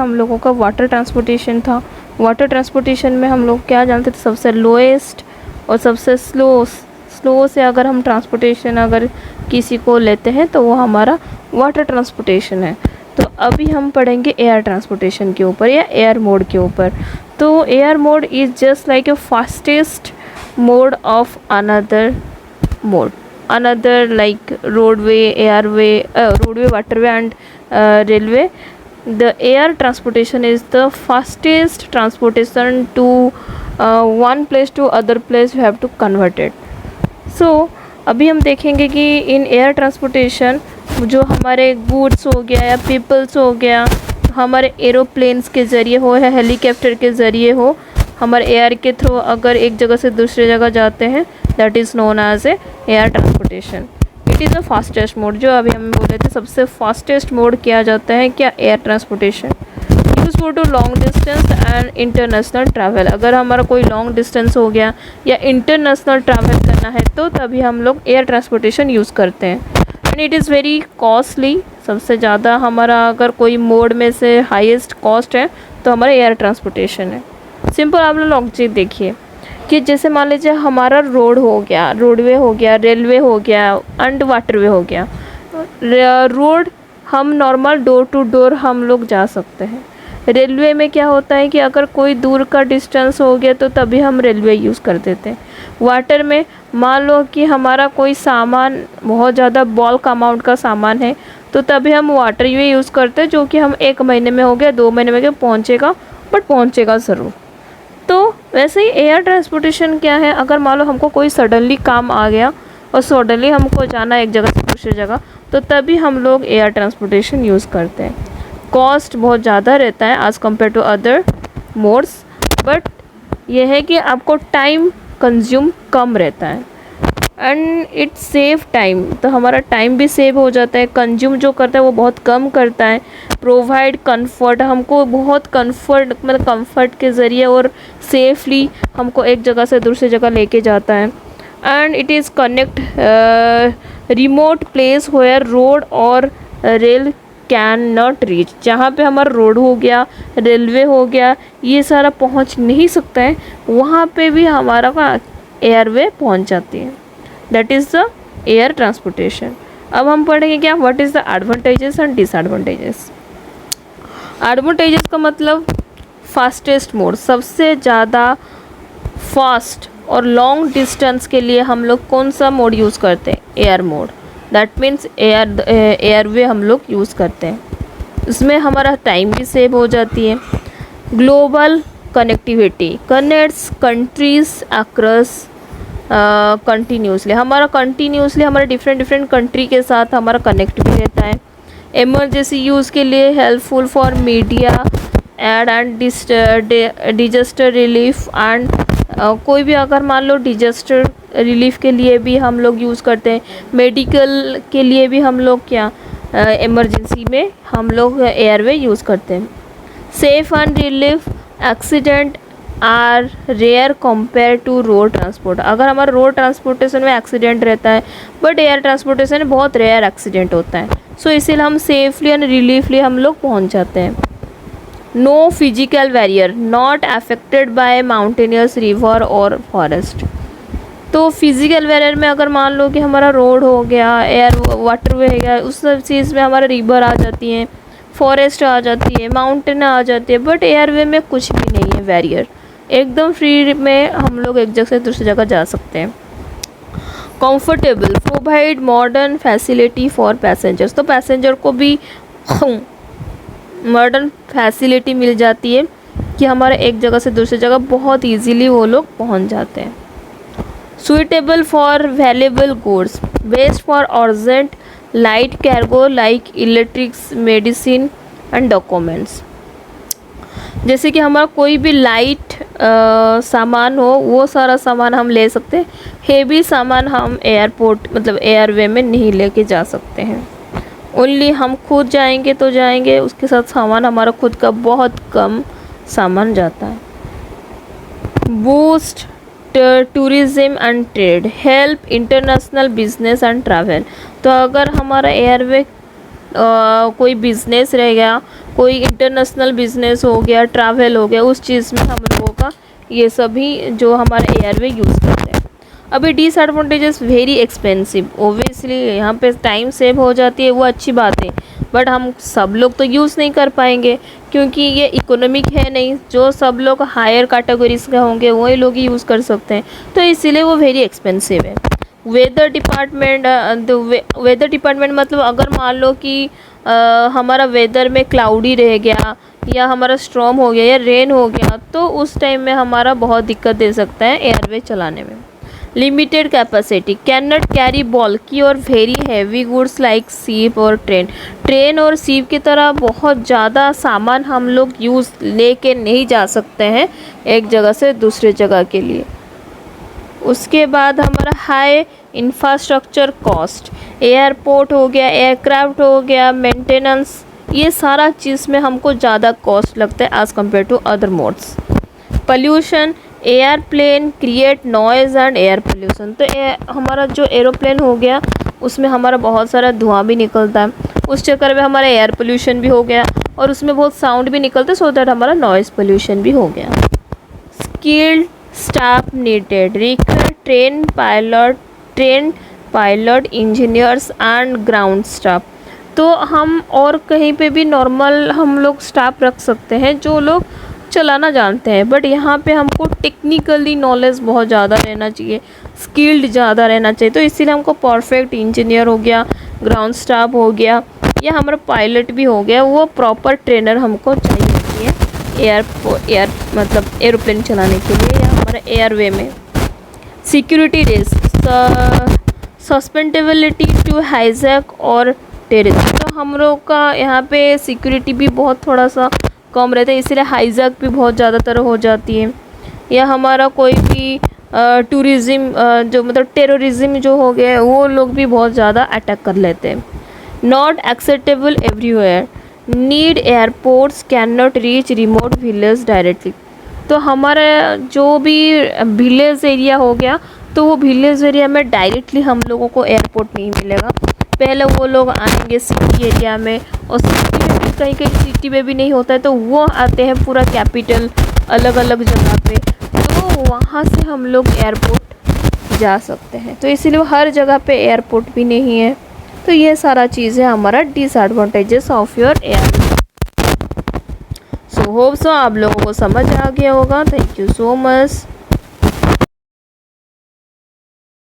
हम लोगों का वाटर ट्रांसपोर्टेशन था। वाटर ट्रांसपोर्टेशन में हम लोग क्या जानते थे, सबसे लोएस्ट और सबसे स्लो से अगर हम ट्रांसपोर्टेशन अगर किसी को लेते हैं तो वो हमारा वाटर ट्रांसपोर्टेशन है। तो अभी हम पढ़ेंगे एयर ट्रांसपोर्टेशन के ऊपर या एयर मोड के ऊपर। तो air mode is just like a fastest mode of another like roadway, waterway and railway. The air transportation is the fastest transportation to one place to other place you have to convert it. So अभी हम देखेंगे कि in air transportation जो हमारे goods हो गया या peoples हो गया, हमारे एरोप्लेन्स के ज़रिए हो या हेलीकॉप्टर के ज़रिए हो, हमारे एयर के थ्रू अगर एक जगह से दूसरी जगह जाते हैं, that is known as a air transportation. It is the fastest mode, जो अभी हम बोल रहे थे सबसे फास्टेस्ट मोड किया जाता है क्या, air transportation. Useful to long distance and international travel. अगर हमारा कोई लॉन्ग डिस्टेंस हो गया या इंटरनेशनल ट्रैवल करना है तो तभी हम लोग एयर ट्रांसपोर्टेशन यूज़ करते हैं। And it is very costly. सबसे ज़्यादा हमारा अगर कोई मोड में से हाईएस्ट कॉस्ट है तो हमारा एयर ट्रांसपोर्टेशन है। सिंपल आप लोग चीज़ देखिए कि जैसे मान लीजिए हमारा रोडवे हो गया, रेलवे हो गया एंड वाटरवे हो गया। रोड हम नॉर्मल डोर टू डोर हम लोग जा सकते हैं। रेलवे में क्या होता है कि अगर कोई दूर का डिस्टेंस हो गया तो तभी हम रेलवे यूज़ कर देते हैं। वाटर में मान लो कि हमारा कोई सामान बहुत ज़्यादा बल्क अमाउंट का सामान है तो तभी हम वाटरवे यूज़ करते हैं, जो कि हम 1 महीने में हो गया, 2 महीने में हो गया, पहुँचेगा, बट पहुँचेगा ज़रूर। तो वैसे ही एयर ट्रांसपोर्टेशन क्या है, अगर मान लो हमको कोई सडनली काम आ गया और सडनली हमको जाना है एक जगह से दूसरी जगह, तो तभी हम लोग एयर ट्रांसपोर्टेशन यूज़ करते हैं। कॉस्ट बहुत ज़्यादा रहता है as compared to other modes, but यह है कि आपको टाइम कंज्यूम कम रहता है एंड इट सेव टाइम। तो हमारा टाइम भी सेव हो जाता है, कंज्यूम जो करता है वो बहुत कम करता है। प्रोवाइड कंफर्ट, हमको बहुत कंफर्ट मतलब कंफर्ट के ज़रिए और सेफली हमको एक जगह से दूसरी जगह लेके जाता है। And it is connect remote place where road और रेल कैन नॉट रीच। जहाँ पे हमारा रोड हो गया, रेलवे हो गया, ये सारा पहुँच नहीं सकता है, वहाँ पे भी हमारा एयरवे पहुँच जाती है। That is the air transportation. अब हम पढ़ेंगे क्या, what is the advantages and disadvantages. Advantages का मतलब फास्टेस्ट मोड, सबसे ज़्यादा फास्ट और लॉन्ग डिस्टेंस के लिए हम लोग कौन सा मोड यूज़ करते हैं, air mode. That means airway हम लोग यूज़ करते हैं। इसमें हमारा टाइम भी सेव हो जाती है। Global connectivity, connects countries across continuously, हमारा डिफरेंट कंट्री के साथ हमारा कनेक्ट भी रहता है। इमरजेंसी यूज़ के लिए helpful for media and disaster relief and कोई भी अगर मान लो डिजास्टर रिलीफ के लिए भी हम लोग यूज़ करते हैं। मेडिकल के लिए भी हम लोग क्या इमरजेंसी में हम लोग एयरवे यूज़ करते हैं। Safe and relief accident are rare compare to road transport. अगर हमारा रोड ट्रांसपोर्टेशन में एक्सीडेंट रहता है बट एयर ट्रांसपोर्टेशन में बहुत रेयर एक्सीडेंट होता है, सो इसीलिए हम सेफली एंड रिलीफली हम लोग पहुंच जाते हैं। No physical barrier not affected by mountainous river और फॉरेस्ट। तो फिजिकल बैरियर में अगर मान लो कि हमारा रोड हो गया, एयर वाटरवे हो गया, उस सब चीज़ में हमारा रिवर आ जाती है, फॉरेस्ट आ जाती है, माउंटेन आ जाती है, बट एयरवे में कुछ भी नहीं है बैरियर, एकदम फ्री में हम लोग एक जगह से दूसरी जगह जा सकते हैं। Comfortable, provide modern facility for passengers. तो पैसेंजर को भी मॉडर्न फैसिलिटी मिल जाती है कि हमारे एक जगह से दूसरी जगह बहुत इजीली वो लोग पहुंच जाते हैं। Suitable for valuable goods, best for urgent light cargo like electrics, medicine and documents. जैसे कि हमारा कोई भी लाइट सामान हो, वो सारा सामान हम ले सकते हैं। हेवी सामान हम एयरपोर्ट मतलब एयरवे में नहीं लेके जा सकते हैं। ओनली हम खुद जाएंगे तो जाएंगे, उसके साथ सामान हमारा खुद का बहुत कम सामान जाता है। Boost tourism and trade, help international business and travel. तो अगर हमारा एयरवे कोई बिज़नेस रह गया, कोई इंटरनेशनल बिजनेस हो गया, ट्रैवल हो गया, उस चीज़ में हम लोगों का ये सभी जो हमारा एयरवे यूज़ करते हैं। अभी डिसएडवांटेजेस वेरी एक्सपेंसिव, ओबियसली यहाँ पे टाइम सेव हो जाती है, वो अच्छी बात है, बट हम सब लोग तो यूज़ नहीं कर पाएंगे क्योंकि ये इकोनॉमिक है नहीं। जो सब लोग हायर कैटेगरीज के होंगे वही लोग ही यूज़ कर सकते हैं, तो इसीलिए वो वेरी एक्सपेंसिव है। वेदर डिपार्टमेंट, वेदर डिपार्टमेंट मतलब अगर मान लो कि हमारा वेदर में क्लाउडी रह गया या हमारा स्टॉर्म हो गया या रेन हो गया, तो उस टाइम में हमारा बहुत दिक्कत दे सकता है एयरवे चलाने में। Limited capacity, can not carry bulky और very heavy goods like ship और ट्रेन। ट्रेन और शिप की तरह बहुत ज़्यादा सामान हम लोग लेके नहीं जा सकते हैं एक जगह से दूसरे जगह के लिए। उसके बाद हमारा हाई इंफ्रास्ट्रक्चर कॉस्ट, एयरपोर्ट हो गया, एयरक्राफ्ट हो गया, मेंटेनेंस, ये सारा चीज़ में हमको ज़्यादा कॉस्ट लगता है as compared to other modes. Pollution, airplane create noise and air pollution, तो हमारा जो एरोप्लेन हो गया उसमें हमारा बहुत सारा धुआं भी निकलता है, उस चक्कर में हमारा एयर पोल्यूशन भी हो गया और उसमें बहुत साउंड भी निकलता है, सो दैट हमारा नॉइज़ पोल्यूशन भी हो गया। Skilled staff needed, require train pilot engineers and ground staff, तो हम और कहीं पे भी नॉर्मल हम लोग स्टाफ रख सकते हैं जो लोग चलाना जानते हैं, बट यहाँ पे हमको टेक्निकली नॉलेज बहुत ज़्यादा रहना चाहिए, स्किल्ड ज़्यादा रहना चाहिए, तो इसीलिए हमको परफेक्ट इंजीनियर हो गया, ग्राउंड स्टाफ हो गया या हमारा पायलट भी हो गया, वो प्रॉपर ट्रेनर हमको चाहिए होती है मतलब एरोप्लेन चलाने के लिए या हमारे एयरवे में। सिक्योरिटी रिस्क, सस्पेंडेबिलिटी टू हाईजैक और टेररिज्म, तो हम लोग का यहाँ पे सिक्योरिटी भी बहुत थोड़ा सा कम रहता है, इसीलिए हाईजैक भी बहुत ज़्यादातर हो जाती है, या हमारा कोई भी टूरिज़्म जो मतलब टेररिज्म जो हो गया है वो लोग भी बहुत ज़्यादा अटैक कर लेते हैं। Not acceptable everywhere, need airports can not reach remote village directly, तो हमारा जो भी विलेज एरिया हो गया तो वो विलेज एरिया में डायरेक्टली हम लोगों को एयरपोर्ट नहीं मिलेगा, पहले वो लोग आएंगे सिटी एरिया में, और सिटी में भी कहीं कहीं सिटी में भी नहीं होता है तो वो आते हैं पूरा कैपिटल अलग अलग जगह पे, तो वहाँ से हम लोग एयरपोर्ट जा सकते हैं, तो इसीलिए हर जगह पे एयरपोर्ट भी नहीं है। तो ये सारा चीज़ है हमारा disadvantages of your air. So hope so आप लोगों को समझ आ गया होगा। Thank you so much.